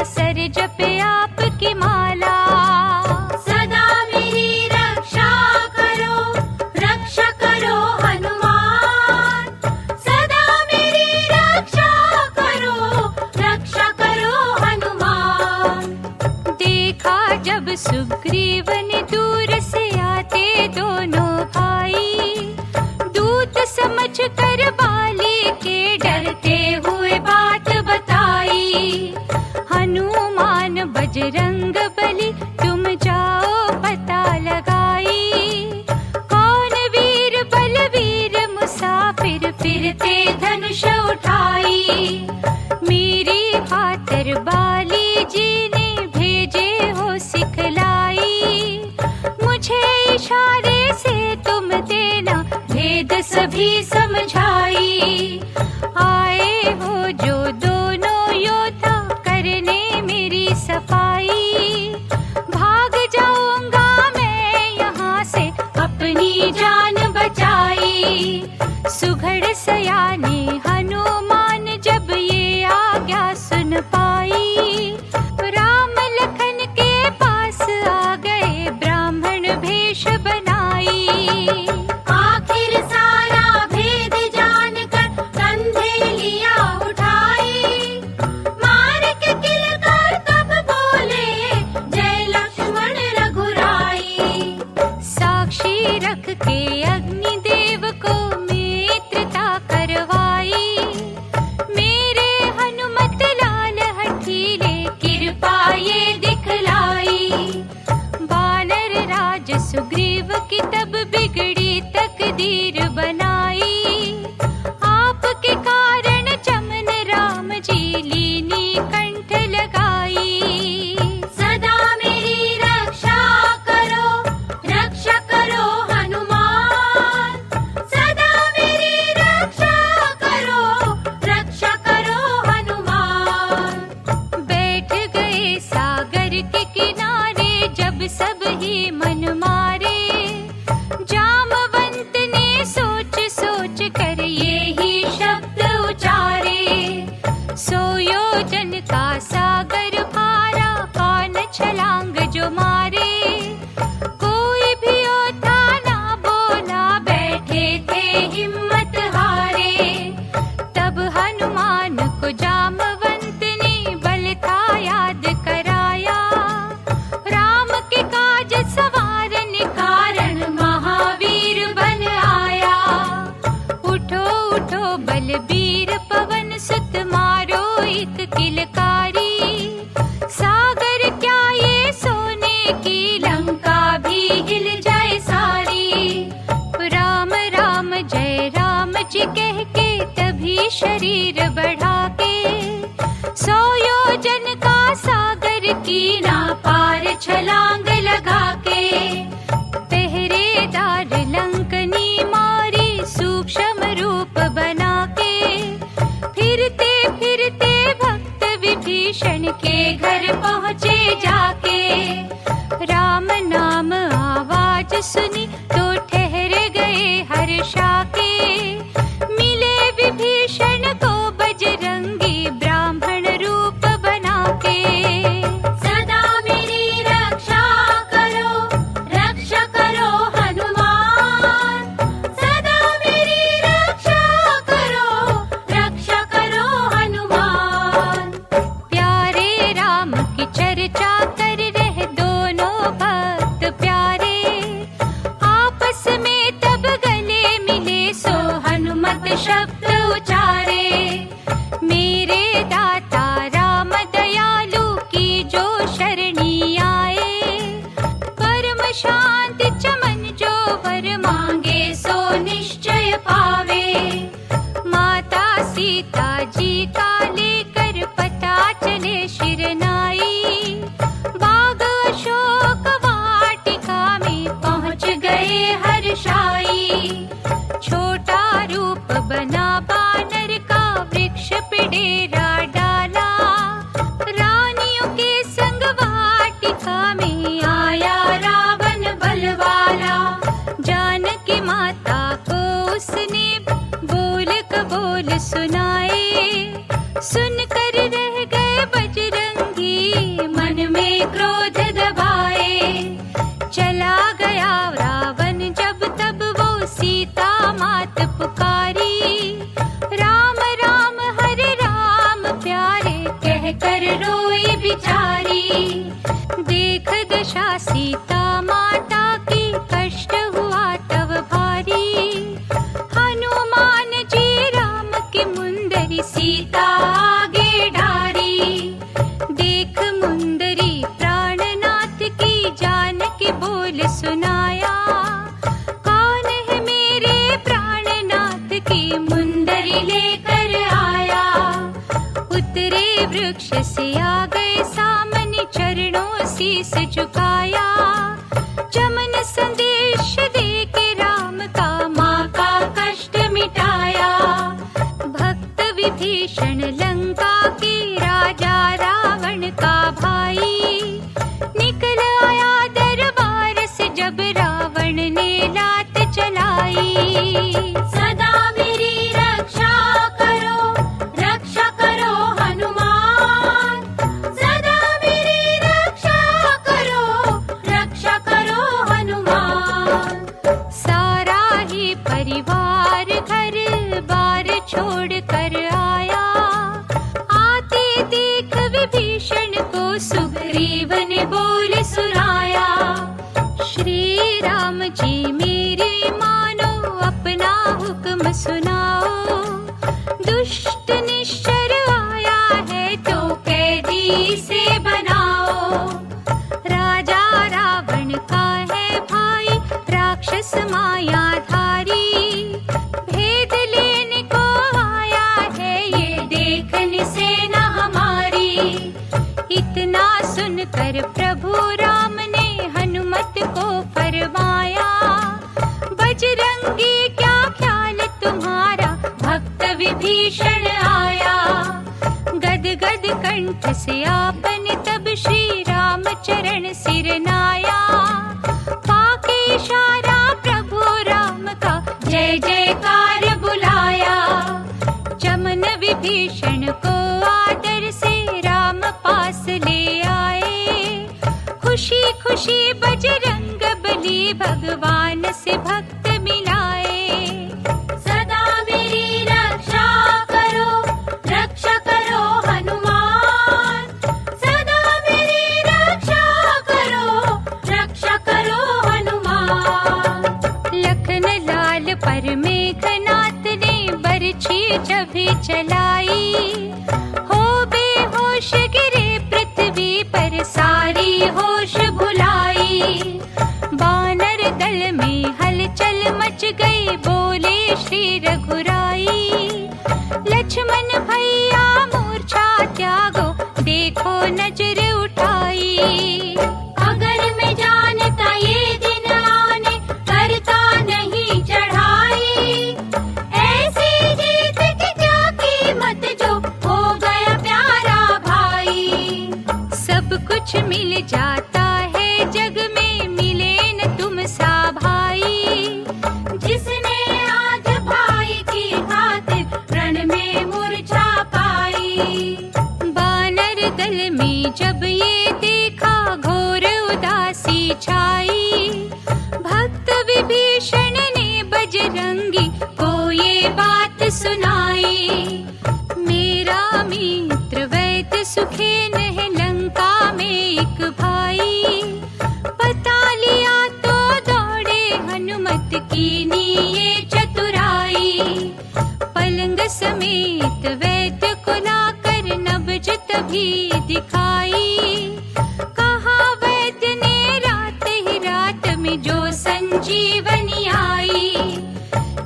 Sir जपे आपकी माला। सदा मेरी रक्षा करो हनुमान। सदा मेरी रक्षा करो हनुमान। देखा जब सुग्रीव ने दूर से आते दोनों भाई, दूत समझ कर बाली के डरते हुए बात बताई। हनुमान बजरंग बली तुम जाओ पता लगाई, कौन वीर बलवीर मुसाफिर फिरते धनुष उठाई। मेरी खातिर बाली जी ने भेजे हो सिखलाई, मुझे इशारे से तुम देना भेद सभी समझाई। आए हो जो दोनों योद्धा करने मेरी सफाई, भाग जाऊंगा मैं यहाँ से अपनी जान बचाई। सुघड़ सयाने हनुमान जब ये आज्ञा सुन पाई, राम लखन के पास आ गए ब्राह्मण भेष बनाई। आखिर सारा भेद जानकर कंधे लिया उठाई, मार के किलकार तब बोले जय लक्ष्मण रघुराई। साक्षी रख के अग्निदेव को मित्रता करवाई, मेरे हनुमत लाल हठीले कृपा ये दिखलाई। बानर राज सुग्रीव की तब बिगड़ी तकदीर बनाई, आपके कारण चमन राम जी लीनी कंठ लगाई। सदा मेरी रक्षा करो हनुमान। सदा मेरी रक्षा करो हनुमान। बैठ गए सागर के किनारे जब सब ही मन मारे, जामवंत ने सोच सोच कर ये ही शब्द उचारे। सो योजन का सागर पारा, कौन छलांग जो मारे। कोई भी योद्धा ना बोला, बैठे थे हिम्मत हारे। तब हनुमान को जामवंत ने बल था याद कराया, राम के काज सवारने कारण महावीर बन आया। उठो उठो बलबीर पवन सुत, मारो एक किलकारी। सागर क्या ये सोने की लंका भी हिल जाए सारी। राम राम जय राम जी कह के तभी शरीर बढ़ा के, 100 योजन का सागर की ना पार छलांग लगा के। पहरेदार लंकनी मारी सूक्ष्म रूप बना के, फिरते फिरते भक्त विभीषण के घर पहुँचे जाके। राम नाम आवाज सुनी तो ठहर गए हर्षा के, मिले विभीषण को बजरंगी ब्राह्मण रूप बना के। सदा मेरी रक्षा करो हनुमान। सदा मेरी रक्षा करो हनुमान। प्यारे राम की चर्चा कर रहे दोनों भक्त प्यारे, आपस में तब गले मिले मन में क्रोध दबाए। चला गया रावण जब तब वो सीता मात पुकारी। राम राम हरे राम प्यारे कह कर रोई बिचारी। देख दशा सीता माता की कष्ट हुआ तब भारी। हनुमान जी राम की मुंदरी सीता आगे डारी। देख मुंदरी प्राणनाथ की जान के बोल सुनाया। कौन है मेरे प्राणनाथ की मुंदरी लेकर आया। उतरे वृक्ष से आ गए सामने चरणों शीस झुकाया। चमन संदेश दे के राम का माँ का कष्ट मिटाया। भक्त विभीषण लंका के राजा रावण का भाई। निकल आया दरबार से जब रावण ने लात चलाई। सदा मेरी रक्षा करो हनुमान। सदा मेरी रक्षा करो हनुमान। सारा ही परिवार घर बार छोड़ कर आया। आते देख विभीषण को सुग्रीव ने बोल सुनाया। श्री राम जी मेरे मानो अपना हुक्म सुनाओ। दुष्ट निश्चर आया है तो कैदी से बनाओ। राजा रावण का है भाई राक्षस मायाधारी। भेद लेने को आया है ये देखने से न हमारी। इतना सुनकर प्रभु राम ने हनुमत को फरमाया। बजरंगी क्या ख्याल तुम्हारा भक्त विभीषण आया। गद गद कंठ से आपने तब श्री राम चरण सिर नाया। पाके इशारा प्रभु राम का जय जयकार बुलाया। चमन विभीषण को आदर से राम पास ले आए। खुशी खुशी बजरंग बली भगवान से भक्त मिलाए। सदा मेरी रक्षा करो हनुमान। सदा मेरी रक्षा करो हनुमान। लखन लाल पर मेघनाथ ने बरछी जब चलाई। हो बेहोश गिरे पृथ्वी पर सारी होश भुलाई। बानर दल में हलचल मच गई बोले श्री रघुराई। लक्ष्मण भैया मूर्छा त्यागो देखो नजर उठाई। अगर मैं जानता ये दिन आने करता नहीं चढ़ाई। ऐसी जीत की क्या कीमत जो हो गया प्यारा भाई। सब कुछ मिल जाता है जग में मिले न तुम सा भाई। जिसने आज भाई की खातिर रण में मूर्छा पाई। बानर दल में जब ये देखा घोर उदासी छाई। भक्त विभीषण ने बजरंगी को ये बात सुनाई। मेरा मित्र वैद्य सुखेन है लंका में एक भाई। पता लिया तो दौड़े हनुमत की ये चतुराई। पलंग समेत वैद्य को लाकर नब्ज तभी दिखाई। कहा वैद्य ने रात ही रात में जो संजीवनी आई।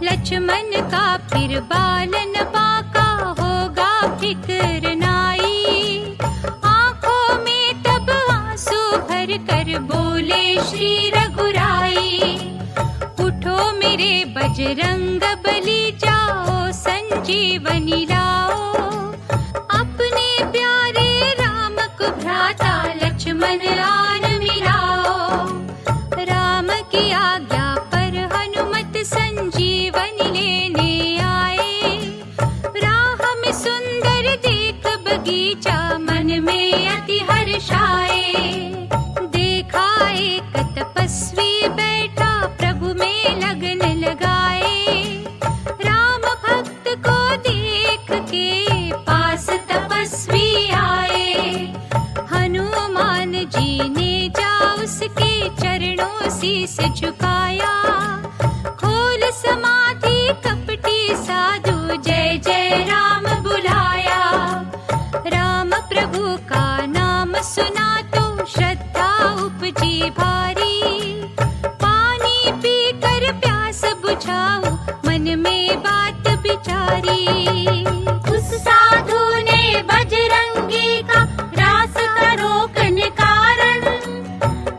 लक्ष्मण का फिर बालन बाका होगा फिक्र नाई। आंखों में तब आंसू भर कर बोले श्री रघुराई। उठो मेरे बजरंग बली जाओ संजीवनी लाओ। अपने प्यारे राम को भ्राता लक्ष्मण आन मिलाओ। राम की आज्ञा पर हनुमत संजीवनी लेने आए। राह में सुंदर देख बगीचा मन में अति हर्षाए। जी ने जा उसके चरणों शीस झुकाया। खोल समाधि कपटी साधु जय जय राम बुलाया। राम प्रभु का नाम सुना तो श्रद्धा उपजी भारी। पानी पीकर प्यास बुझाओ मन में बात विचारी। उस साधु ने बजरंगी का रास्ता रोकने कारण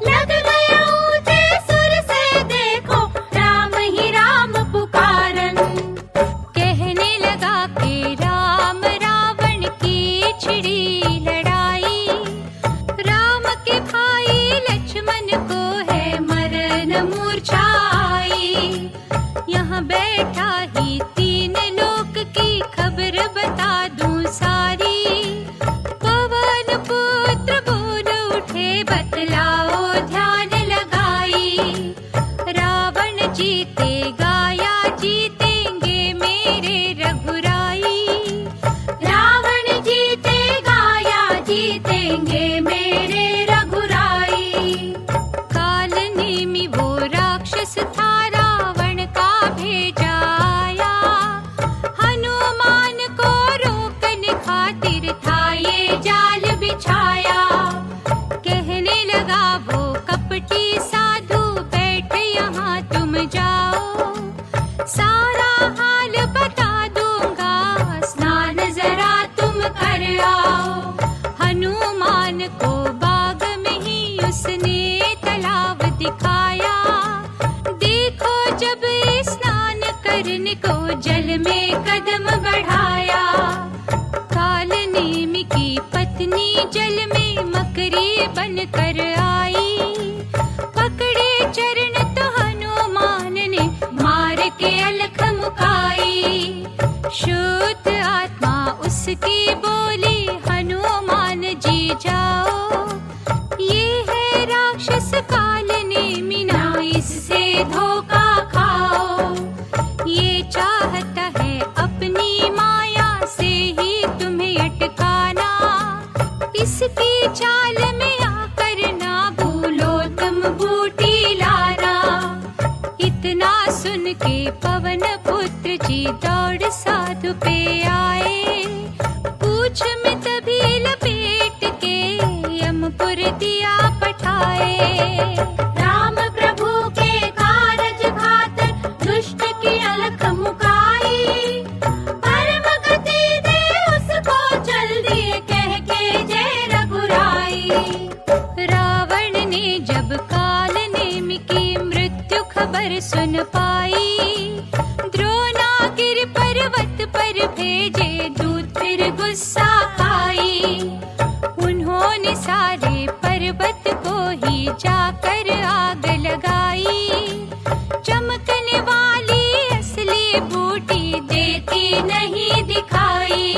लग गया ऊंचे सुर से देखो राम ही राम पुकारन। कहने लगा कि राम रावण की छिड़ी लड़ाई। राम के भाई लक्ष्मण को है मरण मूर्छाई। यहाँ बैठा ही तीन लोक की खबर बता दूं सारी। पवन पुत्र बोल उठे बतलाओ ध्यान लगाई। रावण जीतेगा या जीतेंगे मेरे रघुराई। रावण जीतेगा या जीतेंगे मेरे रघुराई। काल नेमि वो राक्षस था रावण का भेजा आया। हनुमान को रोकने खातिर था ये जाल बिछाया। कहने लगा वो कपटी साधु बैठ यहाँ तुम जाओ। सारा हाल बता दूंगा स्नान जरा तुम कर आओ। हनुमान को बाग में ही उसने तालाब दिखाया। देखो जब स्नान करने को जल में कदम बढ़ाया। काल नेमि की पत्नी जल में मकरी बनकर आई। पकड़े चरण तो हनुमान ने मार के अलख मुकाई। शुद्ध आत्मा उसकी बोली हनुमान जी जाओ। ये है राक्षस काल नेमि ना इससे धोखा खाओ। ये चाहता है अपनी माया से ही तुम्हें अटकाना। इसकी चाल में आकर ना भूलो तुम बूटी लाना। इतना सुन के पवन पुत्र जी दौड़ साधु पे आए। पूछ में तभी लपेट के यमपुर दिया पठाए। राम प्रभु के कारज खातर दुष्ट की अलख मुकाई। परम गति दे उसको जल्दी कह के जय रघुराई। रावण ने जब काल नेमि की मृत्यु खबर सुन पाई। द्रोणागिरि पर्वत पर भेजे दूत फिर गुस्सा खाई। उन्होंने सारे पर्वत को ही जाकर आग लगाई। चमकने वाली असली बूटी देती नहीं दिखाई।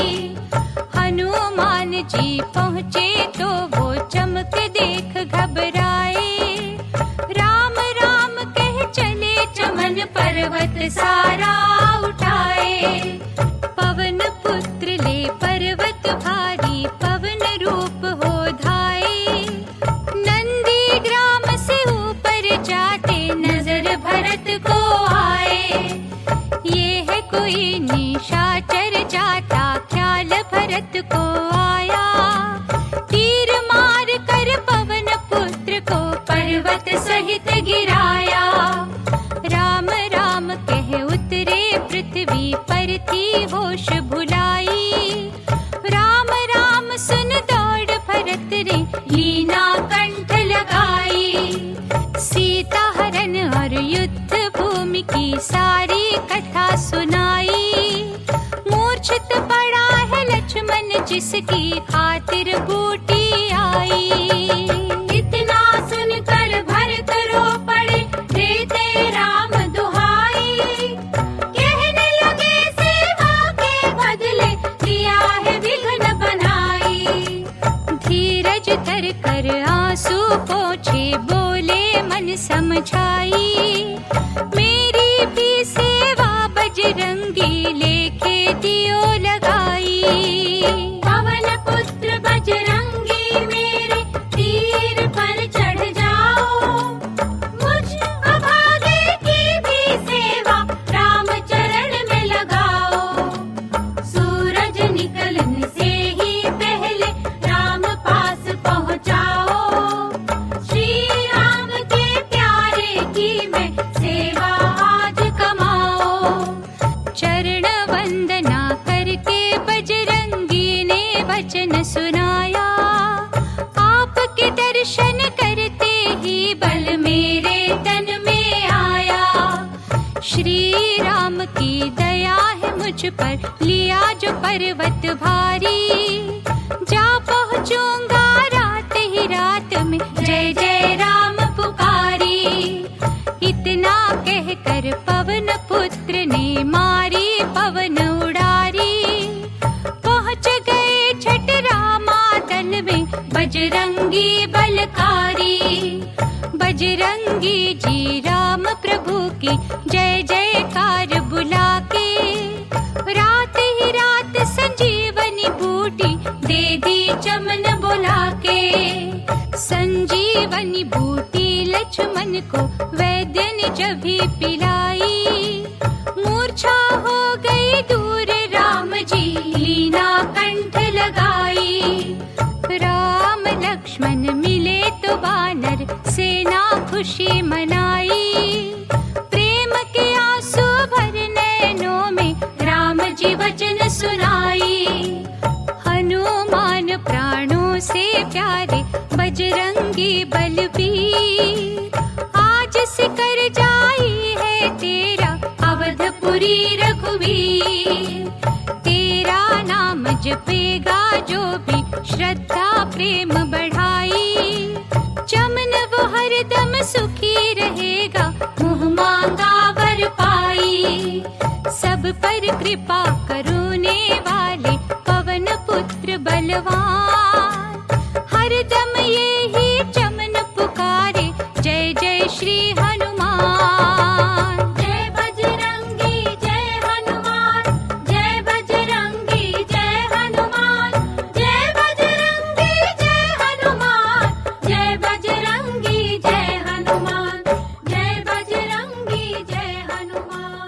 हनुमान जी पहुँचे तो वो चमक देख घबराए। राम राम कह चले चमन पर्वत सारा उठाए। पवन पुत्र ले पर्वत भारी पवन रूप हो धाये। नंदी ग्राम से ऊपर जाते नजर भरत को आए। ये है कोई निशाचर जाता ख्याल भरत को आया। तीर मार कर पवन पुत्र को पर्वत सहित गिराया। राम राम कह उतरे पृथ्वी पर थी होश भुलाई। राम राम सुन दौड़ भरत ने लीना कंठ लगाई। सीता हरण और युद्ध भूमि की सारी कथा सुनाई। मूर्छित पड़ा है लक्ष्मण जिसकी खातिर बूटी आई। इतना सुनकर भरत रो पड़े देते राम दुहाई। कहने लगे सेवा के बदले दिया है विघ्न बनाई। धीरज धर कर आंसू पोंछे बोले मन समझाई। मेरी भी सेवा बजरंगी लेके दियो लगाई। पवन पुत्र बजरंगी मेरे तीर बल मेरे तन में आया। श्री राम की दया है मुझ पर, लिया जो पर्वत भारी। जा पहुँचूंगा रात ही रात में, जय जय राम पुकारी। इतना कहकर पवन पुत्र ने मारी पवन उड़ारी। पहुँच गए छठ रामादल में, बजरंगी बलकारी। बजरंगी जी राम प्रभु की जय जयकार बुला के। रात ही रात संजीवनी बूटी दे दी चमन बुला के। संजीवनी बूटी लक्ष्मण को वैद्य ने जब भी पिलाई। मूर्छा हो गई दूर राम जी, लीना कंठ लगाई। राम लक्ष्मण मिले तो वानर सेना खुशी मनाई। प्रेम के आंसू भर नैनों में राम जी वचन सुनाई। हनुमान प्राणों से प्यारे, बजरंगी बलबीर। आज सिकर जाई है तेरा, अवधपुरी रघुवीर। तेरा नाम जपेगा जो भी, श्रद्धा प्रेम बढ़ाई। चमन वो हरदम सुखी रहेगा, मुँह मांगा वर पाई। सब पर कृपा